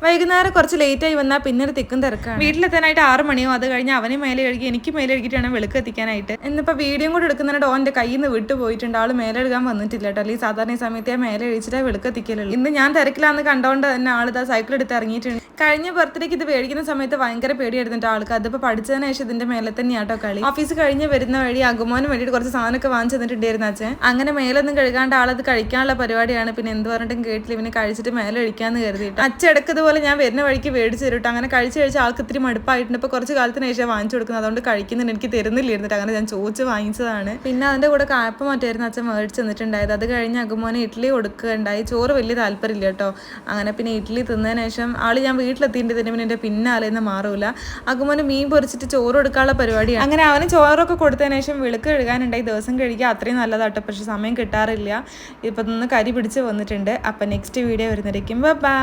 വൈകുന്നേരം കുറച്ച് ലേറ്റായി വന്നാൽ പിന്നെ ഒരു തിക്കും തിരക്കാണ്. വീട്ടിലെത്താനായിട്ട് 6 മണിയോ, അത് കഴിഞ്ഞ് അവനെ മേലെ കഴുകി എനിക്ക് മേലെ കഴുകിയിട്ടാണ് വിളക്ക് എത്തിക്കാനായിട്ട്. എന്നിപ്പോൾ വീഡിയോ കൂടെ എടുക്കുന്നതിന് ഓൻ്റെ കയ്യിൽ നിന്ന് വിട്ടു പോയിട്ടുണ്ട്. ആൾ മേലെ കഴുകാൻ വന്നിട്ടില്ല കേട്ടോ. അല്ലെങ്കിൽ സാധാരണ ഈ സമയത്ത് മേലെ കഴിച്ചിട്ടേ വിളക്ക് എത്തിക്കലുള്ളൂ. ഇന്ന് ഞാൻ തിരക്കിലാന്ന് കണ്ടോണ്ട് തന്നെ ആളിതാ സൈക്കിൾ എടുത്ത് ഇറങ്ങിയിട്ടുണ്ട്. കഴിഞ്ഞ ബർത്ത്ഡേക്ക് ഇത് മേടിക്കുന്ന സമയത്ത് ഭയങ്കര പേടിയായിരുന്നിട്ട് ആൾക്ക്. അതിപ്പോൾ പഠിച്ചതിന് ശേഷം ഇതിന്റെ മേലെ തന്നെയാട്ടോ കളി. ഓഫീസ് കഴിഞ്ഞ് വരുന്ന വഴി അഗുമോന് വേണ്ടിയിട്ട് കുറച്ച് സാധനമൊക്കെ വാങ്ങിച്ചു തന്നിട്ടുണ്ടായിരുന്നു അച്ഛൻ. അങ്ങനെ മേലൊന്നും കഴുകാണ്ട് ആളത് കഴിക്കാനുള്ള പരിപാടിയാണ്. പിന്നെ എന്ത് പറഞ്ഞിട്ടും കേട്ടില്ല, ഇവന് കഴിച്ചിട്ട് മേലെ കഴിക്കാന്ന് കരുതിയിട്ട് അച്ഛൻ ഇടക്കതുപോലെ ഞാൻ വരുന്ന വഴിക്ക് മേടിച്ച് തരും. അങ്ങനെ കഴിച്ച് ആൾക്ക് ഇത്തിരി മടുപ്പായിട്ടുണ്ട്. ഇപ്പോൾ കുറച്ച് കാലത്തിന് ശേഷം വാങ്ങിച്ചു കൊടുക്കുന്നത്, അതുകൊണ്ട് കഴിക്കുന്നുണ്ട്. എനിക്ക് തരുന്നില്ലായിരുന്നിട്ട് അങ്ങനെ ഞാൻ ചോദിച്ച് വാങ്ങിച്ചതാണ്. പിന്നെ അതിന്റെ കൂടെ കായപ്പം മറ്റായിരുന്നു അച്ഛൻ മേടിച്ച് തന്നിട്ടുണ്ടായത്. അത് കഴിഞ്ഞ് അഗുമോനെ ഇഡ്ഡലി കൊടുക്കുകയുണ്ടായി. ചോറ് വലിയ താല്പര്യമില്ല കേട്ടോ. അങ്ങനെ പിന്നെ ഇഡ്ഡലി തിന്നതിന് ശേഷം ആള് ഞാൻ വീട്ടിലെത്തിയിട്ട് തന്നെ പിന്നെ എൻ്റെ പിന്നാലെന്ന് മാറൂല. അഗുമോന് മീൻ പൊരിച്ചിട്ട് ചോറ് കൊടുക്കാനുള്ള പരിപാടിയാണ്. അങ്ങനെ അവന് ചോറൊക്കെ കൊടുത്തതിന് ശേഷം വിളക്ക് കഴുകാനുണ്ടായി. ദിവസം കഴിക്കുക അത്രയും നല്ലതാട്ടോ. പക്ഷെ സമയം കിട്ടാറില്ല. ഇപ്പം നിന്ന് കരി പിടിച്ച് വന്നിട്ടുണ്ട്. അപ്പം നെക്സ്റ്റ് വീഡിയോ വരുന്നതായിരിക്കും. ബൈ.